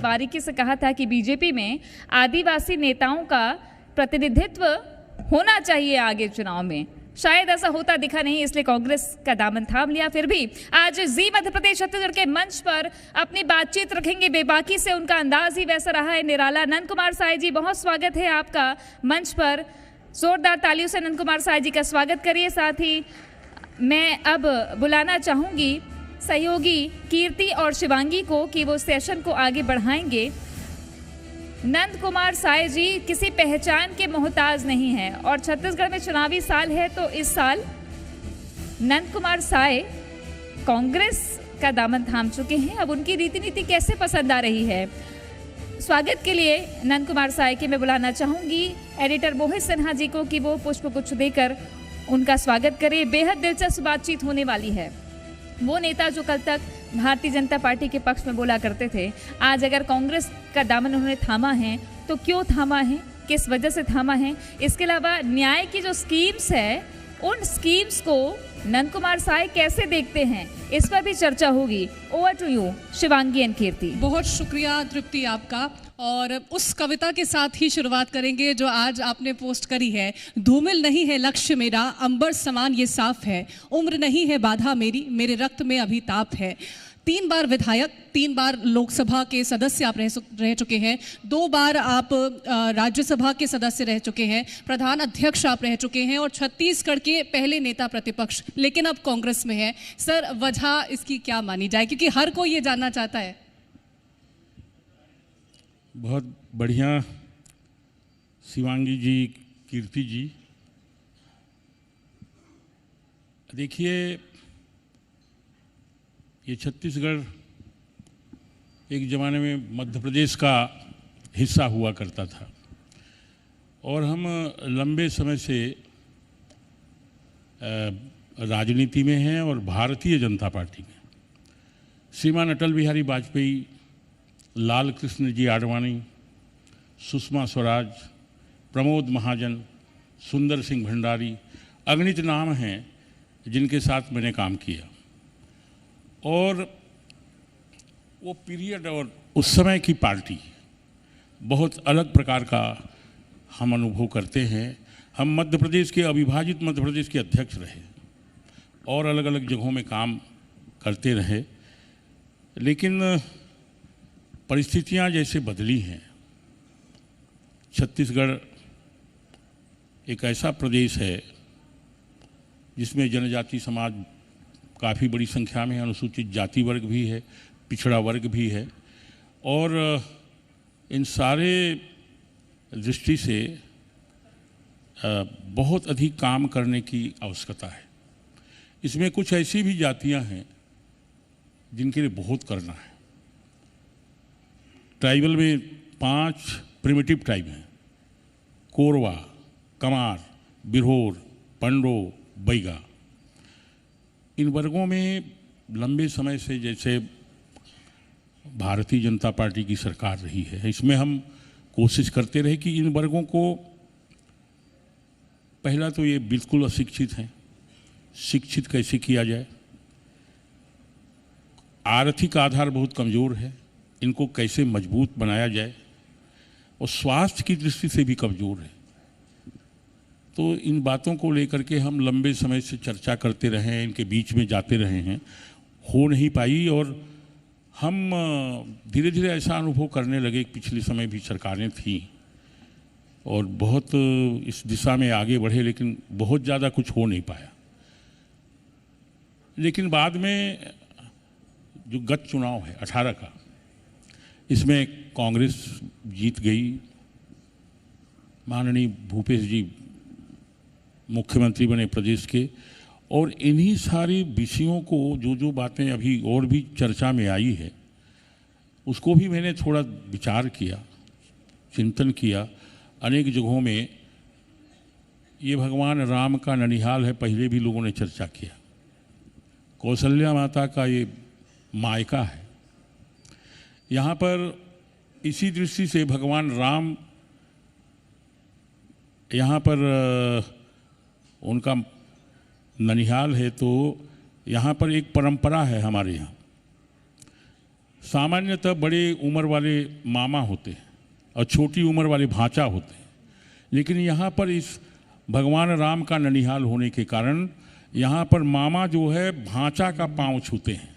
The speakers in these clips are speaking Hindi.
बारीकी से कहा था कि बीजेपी में आदिवासी नेताओं का प्रतिनिधित्व होना चाहिए आगे चुनाव में। शायद ऐसा होता दिखा नहीं, इसलिए कांग्रेस का दामन थाम लिया। फिर भी आज जी मध्य प्रदेश छत्तीसगढ़ के मंच पर अपनी बातचीत रखेंगे, बेबाकी से उनका अंदाज ही वैसा रहा है, निराला। नंद कुमार साय जी, बहुत स्वागत है आपका मंच पर। जोरदार तालियों से नंद कुमार साय जी का स्वागत करिए। साथ ही मैं अब बुलाना चाहूंगी सहयोगी कीर्ति और शिवांगी को कि वो सेशन को आगे बढ़ाएंगे। नंद कुमार साय जी किसी पहचान के मोहताज नहीं हैं और छत्तीसगढ़ में चुनावी साल है, तो इस साल नंद कुमार साय कांग्रेस का दामन थाम चुके हैं। अब उनकी रीति नीति कैसे पसंद आ रही है, स्वागत के लिए नंद कुमार साय के मैं बुलाना चाहूंगी एडिटर मोहित सिन्हा जी को कि वो पुष्पगुच्छ देकर उनका स्वागत करें। बेहद दिलचस्प बातचीत होने वाली है। वो नेता जो कल तक भारतीय जनता पार्टी के पक्ष में बोला करते थे, आज अगर कांग्रेस का दामन उन्होंने थामा है तो क्यों थामा है, किस वजह से थामा है। इसके अलावा न्याय की जो स्कीम्स है, उन स्कीम्स को नंद कुमार साय कैसे देखते हैं, इस पर भी चर्चा होगी। Over to you Shivangi and Kirti. बहुत शुक्रिया तृप्ति आपका। और उस कविता के साथ ही शुरुआत करेंगे जो आज आपने पोस्ट करी है। धूमिल नहीं है लक्ष्य मेरा, अंबर समान ये साफ है, उम्र नहीं है बाधा मेरी, मेरे रक्त में अभी ताप है। 3 बार विधायक, 3 बार लोकसभा के सदस्य आप रह चुके हैं, 2 बार आप राज्यसभा के सदस्य रह चुके हैं, प्रधान अध्यक्ष आप रह चुके हैं और छत्तीसगढ़ के पहले नेता प्रतिपक्ष, लेकिन अब कांग्रेस में है। सर, वजह इसकी क्या मानी जाए, क्योंकि हर कोई ये जानना चाहता है। बहुत बढ़िया शिवांगी जी, कीर्ति जी। देखिए, ये छत्तीसगढ़ एक ज़माने में मध्य प्रदेश का हिस्सा हुआ करता था और हम लंबे समय से राजनीति में हैं और भारतीय जनता पार्टी में। श्रीमान अटल बिहारी वाजपेयी, लाल कृष्ण जी आडवाणी, सुषमा स्वराज, प्रमोद महाजन, सुंदर सिंह भंडारी, अगणित नाम हैं जिनके साथ मैंने काम किया। और वो पीरियड और उस समय की पार्टी बहुत अलग प्रकार का हम अनुभव करते हैं। हम मध्य प्रदेश के, अविभाजित मध्य प्रदेश के अध्यक्ष रहे और अलग अलग जगहों में काम करते रहे, लेकिन परिस्थितियां जैसे बदली हैं। छत्तीसगढ़ एक ऐसा प्रदेश है जिसमें जनजाति समाज काफ़ी बड़ी संख्या में है, अनुसूचित जाति वर्ग भी है, पिछड़ा वर्ग भी है, और इन सारे दृष्टि से बहुत अधिक काम करने की आवश्यकता है। इसमें कुछ ऐसी भी जातियां हैं जिनके लिए बहुत करना है। ट्राइबल में 5 प्रिमिटिव ट्राइब हैं: कोरवा, कमार, बिरहोर, पंडो, बैगा। इन वर्गों में लंबे समय से जैसे भारतीय जनता पार्टी की सरकार रही है, इसमें हम कोशिश करते रहे कि इन वर्गों को, पहला तो ये बिल्कुल अशिक्षित हैं, शिक्षित कैसे किया जाए। आर्थिक आधार बहुत कमज़ोर है, इनको कैसे मजबूत बनाया जाए, और स्वास्थ्य की दृष्टि से भी कमज़ोर है। तो इन बातों को लेकर के हम लंबे समय से चर्चा करते रहे हैं, इनके बीच में जाते रहे हैं, हो नहीं पाई। और हम धीरे धीरे ऐसा अनुभव करने लगे कि पिछले समय भी सरकारें थीं और बहुत इस दिशा में आगे बढ़े, लेकिन बहुत ज़्यादा कुछ हो नहीं पाया। लेकिन बाद में जो गत चुनाव है 18 का, इसमें कांग्रेस जीत गई। माननीय भूपेश जी मुख्यमंत्री बने प्रदेश के, और इन्हीं सारे विषयों को, जो बातें अभी और भी चर्चा में आई है, उसको भी मैंने थोड़ा विचार किया, चिंतन किया। अनेक जगहों में ये भगवान राम का ननिहाल है, पहले भी लोगों ने चर्चा किया। कौशल्या माता का ये मायका है। यहाँ पर इसी दृष्टि से भगवान राम यहाँ पर उनका ननिहाल है, तो यहाँ पर एक परंपरा है हमारे यहाँ सामान्यतः बड़े उम्र वाले मामा होते हैं और छोटी उम्र वाले भांचा होते हैं, लेकिन यहाँ पर इस भगवान राम का ननिहाल होने के कारण यहाँ पर मामा जो है भांचा का पांव छूते हैं।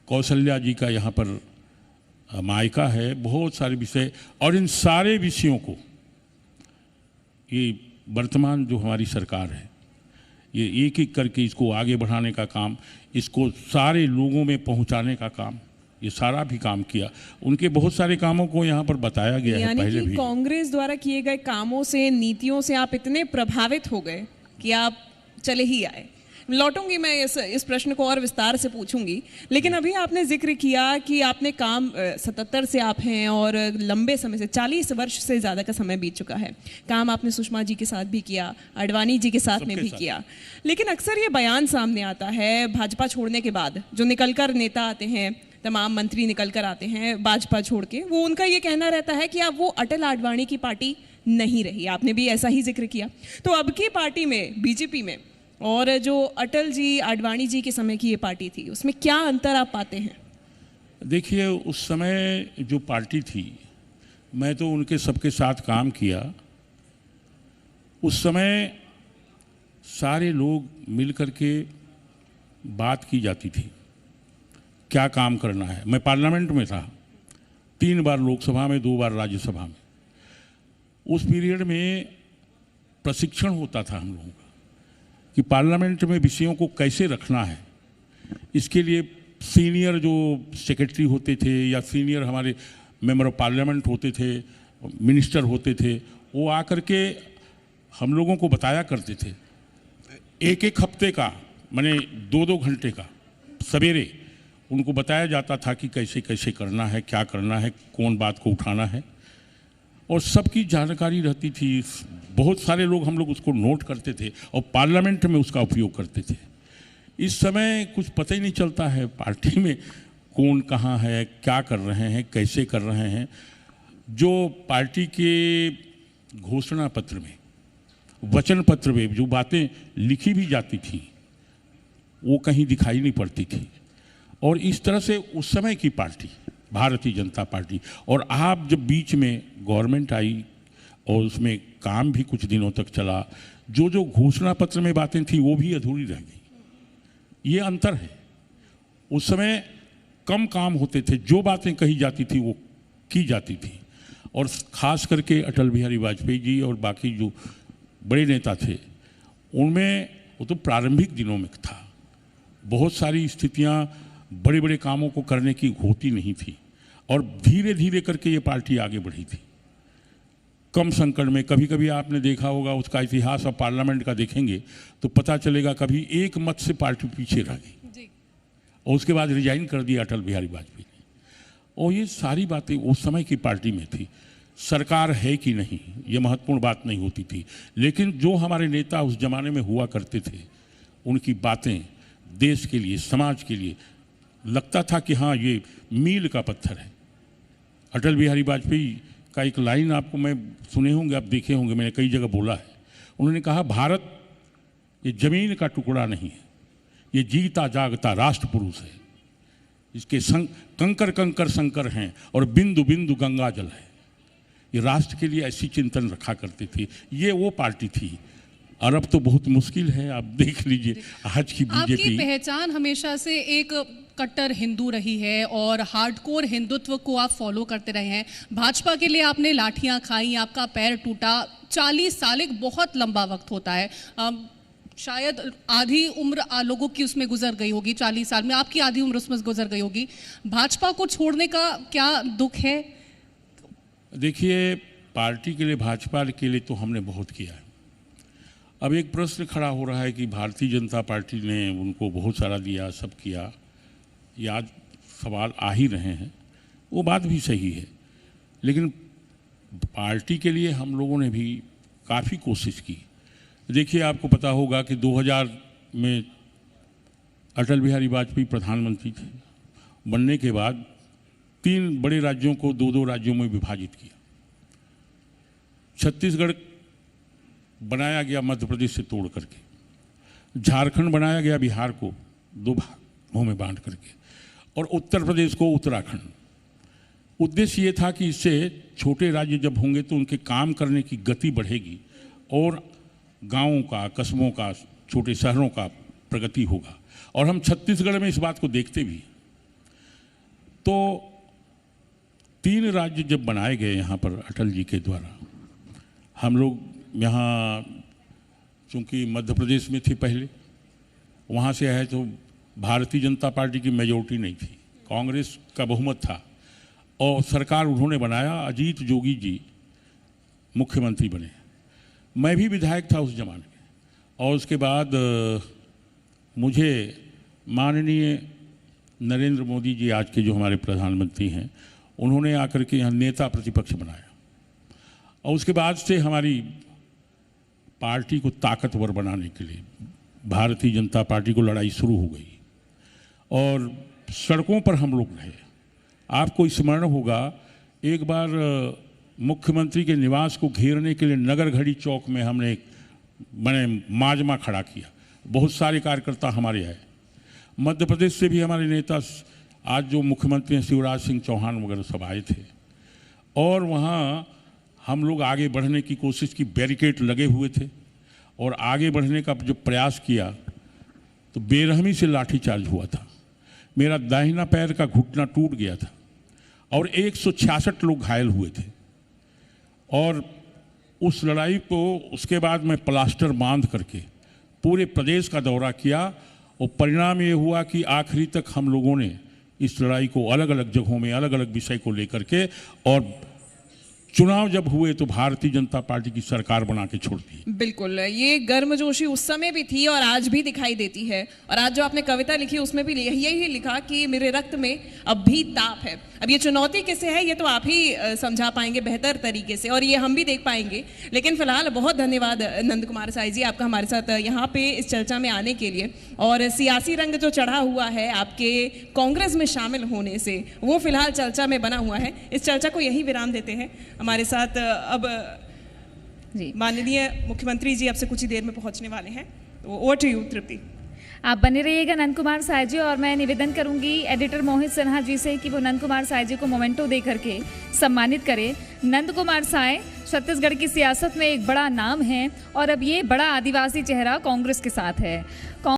कौशल्या जी का यहाँ पर मायका है, बहुत सारे विषय, और इन सारे विषयों को ये वर्तमान जो हमारी सरकार है ये एक एक करके इसको आगे बढ़ाने का काम, इसको सारे लोगों में पहुंचाने का काम, ये सारा भी काम किया। उनके बहुत सारे कामों को यहाँ पर बताया गया है यानी पहले कि भी। कांग्रेस द्वारा किए गए कामों से, नीतियों से आप इतने प्रभावित हो गए कि आप चले ही आए। लौटूंगी मैं इस प्रश्न को और विस्तार से पूछूंगी, लेकिन अभी आपने जिक्र किया कि आपने काम 77 से आप हैं और लंबे समय से 40 वर्ष से ज़्यादा का समय बीत चुका है। काम आपने सुषमा जी के साथ भी किया, आडवाणी जी के साथ में भी किया, लेकिन अक्सर ये बयान सामने आता है भाजपा छोड़ने के बाद, जो निकलकर नेता आते हैं, तमाम मंत्री निकल कर आते हैं भाजपा छोड़ के, वो उनका ये कहना रहता है कि अब वो अटल आडवाणी की पार्टी नहीं रही। आपने भी ऐसा ही जिक्र किया। तो अब की पार्टी में, बीजेपी में, और जो अटल जी आडवाणी जी के समय की ये पार्टी थी, उसमें क्या अंतर आप पाते हैं? देखिए, उस समय जो पार्टी थी, मैं तो उनके सबके साथ काम किया। उस समय सारे लोग मिल कर के बात की जाती थी, क्या काम करना है। मैं पार्लियामेंट में था, 3 बार लोकसभा में, 2 बार राज्यसभा में। उस पीरियड में प्रशिक्षण होता था हम लोगों का कि पार्लियामेंट में विषयों को कैसे रखना है। इसके लिए सीनियर जो सेक्रेटरी होते थे या सीनियर हमारे मेंबर ऑफ पार्लियामेंट होते थे, मिनिस्टर होते थे, वो आकर के हम लोगों को बताया करते थे। एक एक हफ्ते का, माने 2-2 घंटे का सवेरे उनको बताया जाता था कि कैसे कैसे करना है, क्या करना है, कौन बात को उठाना है, और सबकी जानकारी रहती थी। बहुत सारे लोग, हम लोग उसको नोट करते थे और पार्लियामेंट में उसका उपयोग करते थे। इस समय कुछ पता ही नहीं चलता है पार्टी में कौन कहाँ है, क्या कर रहे हैं, कैसे कर रहे हैं। जो पार्टी के घोषणा पत्र में, वचन पत्र में जो बातें लिखी भी जाती थी, वो कहीं दिखाई नहीं पड़ती थी। और इस तरह से उस समय की पार्टी भारतीय जनता पार्टी, और आप जब बीच में गवर्नमेंट आई और उसमें काम भी कुछ दिनों तक चला, जो जो घोषणा पत्र में बातें थी वो भी अधूरी रह गई। ये अंतर है। उस समय कम काम होते थे, जो बातें कही जाती थी वो की जाती थी। और ख़ास करके अटल बिहारी वाजपेयी जी और बाकी जो बड़े नेता थे, उनमें वो तो प्रारंभिक दिनों में था। बहुत सारी स्थितियां बड़े बड़े कामों को करने की होती नहीं थी, और धीरे धीरे करके ये पार्टी आगे बढ़ी थी। कम संकट में, कभी कभी आपने देखा होगा, उसका इतिहास और पार्लियामेंट का देखेंगे तो पता चलेगा, कभी एक मत से पार्टी पीछे रह गई और उसके बाद रिजाइन कर दिया अटल बिहारी वाजपेयी ने। और ये सारी बातें उस समय की पार्टी में थी। सरकार है कि नहीं, ये महत्वपूर्ण बात नहीं होती थी, लेकिन जो हमारे नेता उस जमाने में हुआ करते थे, उनकी बातें देश के लिए, समाज के लिए लगता था कि हाँ, ये मील का पत्थर है। अटल बिहारी वाजपेयी का एक लाइन आपको मैं सुने होंगे, आप देखे होंगे, मैंने कई जगह बोला है। उन्होंने कहा, भारत ये जमीन का टुकड़ा नहीं है, ये जीता जागता राष्ट्र पुरुष है। इसके कंकर कंकर शंकर हैं और बिंदु बिंदु गंगा जल है। ये राष्ट्र के लिए ऐसी चिंतन रखा करते थे। ये वो पार्टी थी। और अब तो बहुत मुश्किल है, आप देख लीजिए आज की बीजेपी। आपकी पहचान हमेशा से एक कट्टर हिंदू रही है और हार्डकोर हिंदुत्व को आप फॉलो करते रहे हैं। भाजपा के लिए आपने लाठियां खाई, आपका पैर टूटा। 40 साल एक बहुत लंबा वक्त होता है। शायद आधी उम्र लोगों की उसमें गुजर गई होगी। 40 साल में आपकी आधी उम्र उसमें गुजर गई होगी। भाजपा को छोड़ने का क्या दुख है? देखिए, पार्टी के लिए, भाजपा के लिए तो हमने बहुत किया है। अब एक प्रश्न खड़ा हो रहा है कि भारतीय जनता पार्टी ने उनको बहुत सारा दिया, सब किया। याद सवाल आ ही रहे हैं, वो बात भी सही है, लेकिन पार्टी के लिए हम लोगों ने भी काफ़ी कोशिश की। देखिए, आपको पता होगा कि 2000 में अटल बिहारी वाजपेयी प्रधानमंत्री थे। बनने के बाद 3 बड़े राज्यों को 2-2 राज्यों में विभाजित किया। छत्तीसगढ़ बनाया गया मध्य प्रदेश से तोड़ करके, झारखंड बनाया गया बिहार को 2 भागों में बांट करके, और उत्तर प्रदेश को उत्तराखंड। उद्देश्य ये था कि इससे छोटे राज्य जब होंगे तो उनके काम करने की गति बढ़ेगी और गांवों का, कस्बों का, छोटे शहरों का प्रगति होगा। और हम छत्तीसगढ़ में इस बात को देखते भी। तो 3 राज्य जब बनाए गए यहाँ पर अटल जी के द्वारा, हम लोग यहाँ चूँकि मध्य प्रदेश में थे पहले, वहाँ से आए तो भारतीय जनता पार्टी की मेजोरिटी नहीं थी, कांग्रेस का बहुमत था और सरकार उन्होंने बनाया। अजीत जोगी जी मुख्यमंत्री बने, मैं भी विधायक था उस जमाने में। और उसके बाद मुझे माननीय नरेंद्र मोदी जी, आज के जो हमारे प्रधानमंत्री हैं, उन्होंने आकर के यहाँ नेता प्रतिपक्ष बनाया। और उसके बाद से हमारी पार्टी को ताकतवर बनाने के लिए भारतीय जनता पार्टी को लड़ाई शुरू हो गई और सड़कों पर हम लोग रहे। आपको स्मरण होगा, एक बार मुख्यमंत्री के निवास को घेरने के लिए नगर घड़ी चौक में हमने मैंने माजमा खड़ा किया। बहुत सारे कार्यकर्ता हमारे आए, मध्य प्रदेश से भी हमारे नेता, आज जो मुख्यमंत्री हैं शिवराज सिंह चौहान वगैरह सब आए थे। और वहाँ हम लोग आगे बढ़ने की कोशिश की, बैरिकेड लगे हुए थे और आगे बढ़ने का जो प्रयास किया तो बेरहमी से लाठीचार्ज हुआ था। मेरा दाहिना पैर का घुटना टूट गया था और 166 लोग घायल हुए थे। और उस लड़ाई को उसके बाद मैं प्लास्टर बांध करके पूरे प्रदेश का दौरा किया और परिणाम ये हुआ कि आखिरी तक हम लोगों ने इस लड़ाई को अलग अलग जगहों में अलग अलग विषय को लेकर के, और चुनाव जब हुए तो भारतीय जनता पार्टी की सरकार बना के छोड़ दी। बिल्कुल, ये गर्मजोशी उस समय भी थी और आज भी दिखाई देती है। और आज जो आपने कविता लिखी उसमें भी यही लिखा कि मेरे रक्त में अब भी ताप है। अब ये चुनौती किसे है ये तो आप ही समझा पाएंगे बेहतर तरीके से, और ये हम भी देख पाएंगे। लेकिन फिलहाल बहुत धन्यवाद नंद कुमार साई जी आपका हमारे साथ यहाँ पे इस चर्चा में आने के लिए। और सियासी रंग जो चढ़ा हुआ है आपके कांग्रेस में शामिल होने से, वो फिलहाल चर्चा में बना हुआ है। इस चर्चा को यही विराम देते हैं। हमारे साथ अब जी माननीय मुख्यमंत्री जी आपसे कुछ ही देर में पहुंचने वाले हैं, तो ओवर टू यू तृप्ति। आप बने रहिएगा नंद कुमार साय जी। और मैं निवेदन करूंगी एडिटर मोहित सिन्हा जी से कि वो नंद कुमार साय जी को मोमेंटो दे करके सम्मानित करें। नंद कुमार साय छत्तीसगढ़ की सियासत में एक बड़ा नाम है और अब ये बड़ा आदिवासी चेहरा कांग्रेस के साथ है।